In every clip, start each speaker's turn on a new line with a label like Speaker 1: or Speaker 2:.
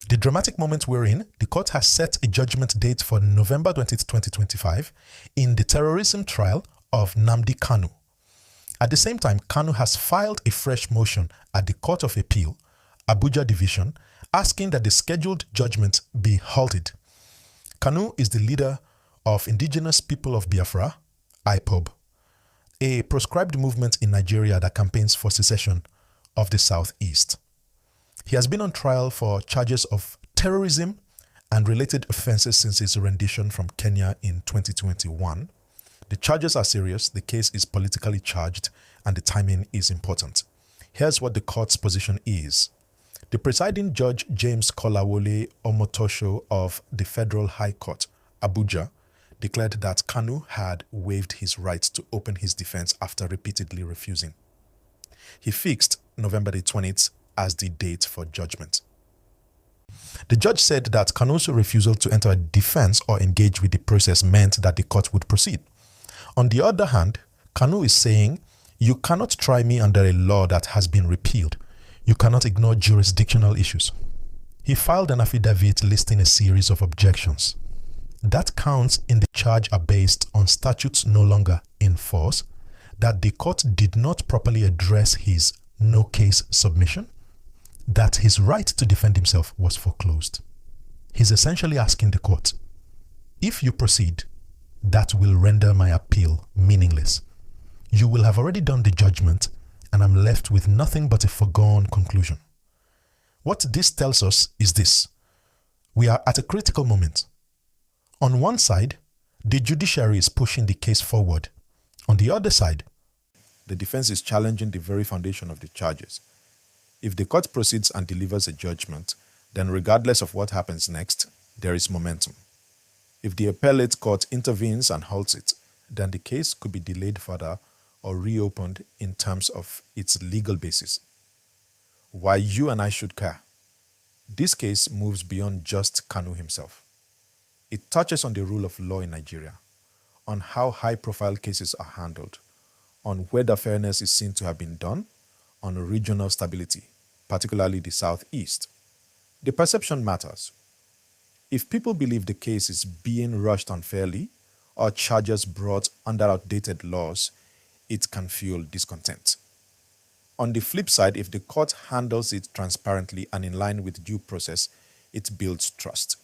Speaker 1: The dramatic moment we're in, the court has set a judgment date for November 20th, 2025 in the terrorism trial of Nnamdi Kanu. At the same time, Kanu has filed a fresh motion at the Court of Appeal, Abuja Division, asking that the scheduled judgment be halted. Kanu is the leader of Indigenous People of Biafra, IPOB, a proscribed movement in Nigeria that campaigns for secession of the Southeast. He has been on trial for charges of terrorism and related offenses since his rendition from Kenya in 2021. The charges are serious, the case is politically charged, and the timing is important. Here's what the court's position is. The presiding judge, James Kolawole Omotosho of the Federal High Court, Abuja, declared that Kanu had waived his right to open his defense after repeatedly refusing. He fixed November the 20th as the date for judgment. The judge said that Kanu's refusal to enter a defense or engage with the process meant that the court would proceed. On the other hand, Kanu is saying, "You cannot try me under a law that has been repealed. You cannot ignore jurisdictional issues." He filed an affidavit listing a series of objections. That counts in the charge are based on statutes no longer in force, that the court did not properly address his no case submission, that his right to defend himself was foreclosed. He's essentially asking the court, if you proceed, that will render my appeal meaningless. You will have already done the judgment, and I'm left with nothing but a foregone conclusion. What this tells us is this: we are at a critical moment. On one side, the judiciary is pushing the case forward. On the other side, the defense is challenging the very foundation of the charges. If the court proceeds and delivers a judgment, then regardless of what happens next, there is momentum. If the appellate court intervenes and halts it, then the case could be delayed further or reopened in terms of its legal basis. Why you and I should care? This case moves beyond just Kanu himself. It touches on the rule of law in Nigeria, on how high-profile cases are handled, on whether fairness is seen to have been done, on regional stability, particularly the Southeast. The perception matters. If people believe the case is being rushed unfairly or charges brought under outdated laws, it can fuel discontent. On the flip side, if the court handles it transparently and in line with due process, it builds trust.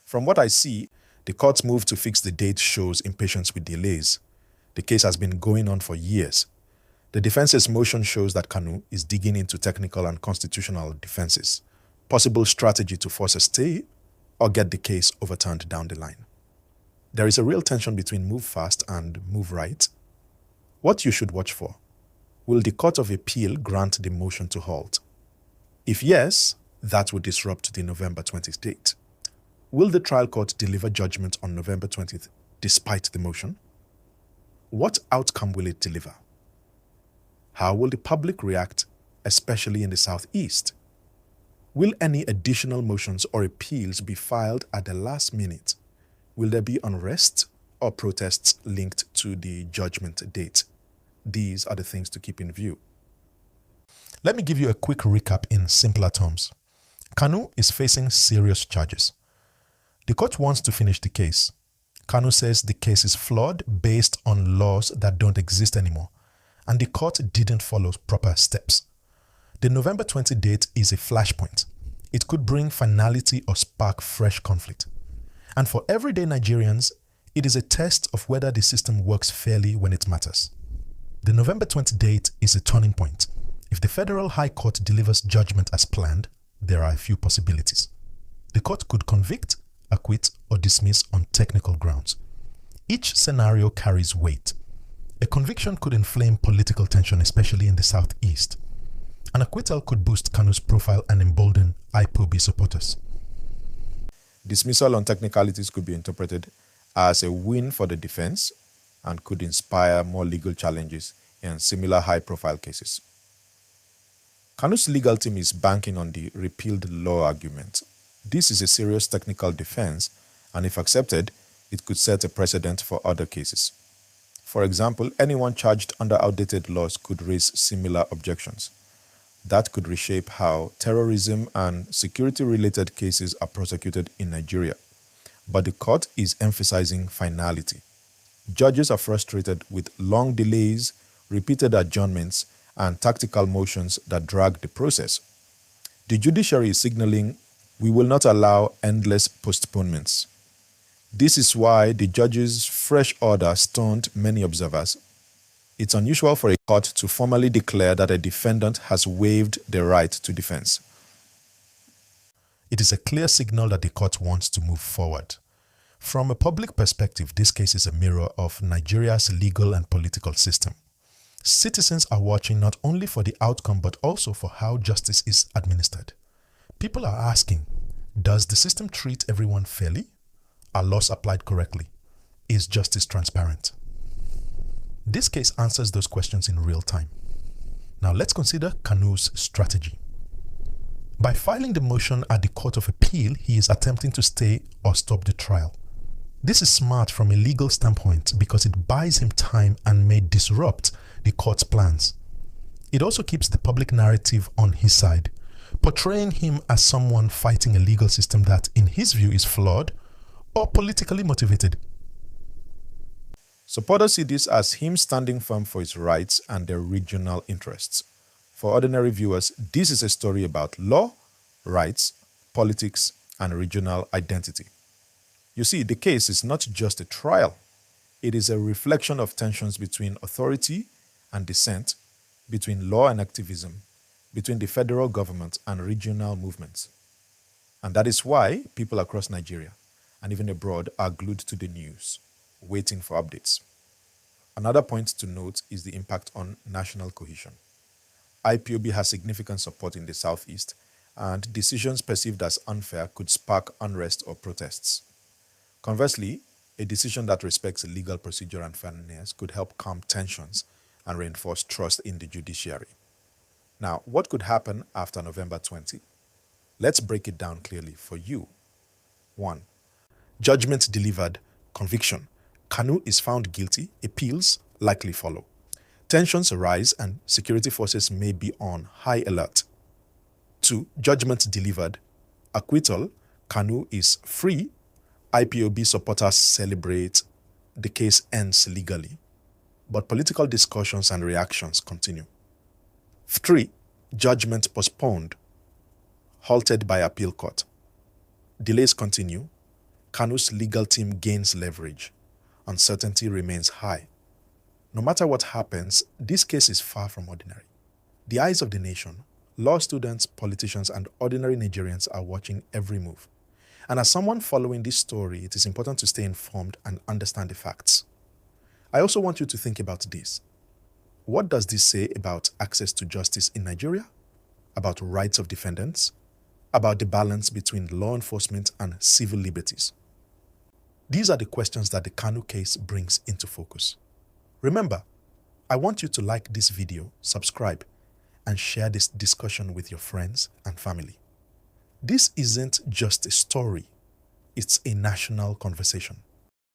Speaker 1: From what I see, the court's move to fix the date shows impatience with delays. The case has been going on for years. The defense's motion shows that Kanu is digging into technical and constitutional defenses, possible strategy to force a stay or get the case overturned down the line. There is a real tension between move fast and move right. What you should watch for: will the Court of Appeal grant the motion to halt? If yes, that would disrupt the November 20th date. Will the trial court deliver judgment on November 20th despite the motion? What outcome will it deliver? How will the public react, especially in the Southeast? Will any additional motions or appeals be filed at the last minute? Will there be unrest or protests linked to the judgment date? These are the things to keep in view. Let me give you a quick recap in simpler terms. Kanu is facing serious charges. The court wants to finish the case. Kanu says the case is flawed based on laws that don't exist anymore, and the court didn't follow proper steps. The November 20 date is a flashpoint. It could bring finality or spark fresh conflict. And for everyday Nigerians, it is a test of whether the system works fairly when it matters. The November 20 date is a turning point. If the Federal High Court delivers judgment as planned, there are a few possibilities. The court could convict, acquit, or dismiss on technical grounds. Each scenario carries weight. A conviction could inflame political tension, especially in the Southeast. An acquittal could boost Kanu's profile and embolden IPOB supporters. Dismissal on technicalities could be interpreted as a win for the defense and could inspire more legal challenges in similar high-profile cases. Kanu's legal team is banking on the repealed law argument. This is a serious technical defense, and if accepted, it could set a precedent for other cases. For example, anyone charged under outdated laws could raise similar objections.
Speaker 2: that could reshape how terrorism and security-related cases are prosecuted in Nigeria. But the court is emphasizing finality. Judges are frustrated with long delays, repeated adjournments, and tactical motions that drag the process. The judiciary is signaling we will not allow endless postponements. This is why the judge's fresh order stunned many observers. It's unusual for a court to formally declare that a defendant has waived the right to defense.
Speaker 1: It is a clear signal that the court wants to move forward. From a public perspective, this case is a mirror of Nigeria's legal and political system. Citizens are watching not only for the outcome but also for how justice is administered. People are asking, does the system treat everyone fairly? Are laws applied correctly? Is justice transparent? This case answers those questions in real time. Now let's consider Kanu's strategy. By filing the motion at the Court of Appeal, he is attempting to stay or stop the trial. This is smart from a legal standpoint because it buys him time and may disrupt the court's plans. It also keeps the public narrative on his side, portraying him as someone fighting a legal system that, in his view, is flawed or politically motivated.
Speaker 2: Supporters see this as him standing firm for his rights and their regional interests. For ordinary viewers, this is a story about law, rights, politics, and regional identity. You see, the case is not just a trial. It is a reflection of tensions between authority and dissent, between law and activism, between the federal government and regional movements. And that is why people across Nigeria and even abroad are glued to the news, waiting for updates. Another point to note is the impact on national cohesion. IPOB has significant support in the southeast, and decisions perceived as unfair could spark unrest or protests. Conversely, a decision that respects legal procedure and fairness could help calm tensions and reinforce trust in the judiciary. Now, what could happen after November 20? Let's break it down clearly for you. 1. Judgment delivered, conviction. Kanu is found guilty, appeals likely follow. Tensions arise and security forces may be on high alert. 2. Judgment delivered, acquittal. Kanu is free. IPOB supporters celebrate. The case ends legally. But political discussions and reactions continue. 3. Judgment postponed, halted by appeal court. Delays continue. Kanu's legal team gains leverage. Uncertainty remains high. No matter what happens, this case is far from ordinary. The eyes of the nation, law students, politicians, and ordinary Nigerians are watching every move. And as someone following this story, it is important to stay informed and understand the facts. I also want you to think about this. What does this say about access to justice in Nigeria? About rights of defendants? About the balance between law enforcement and civil liberties? These are the questions that the Kanu case brings into focus. Remember, I want you to like this video, subscribe, and share this discussion with your friends and family. This isn't just a story, it's a national conversation.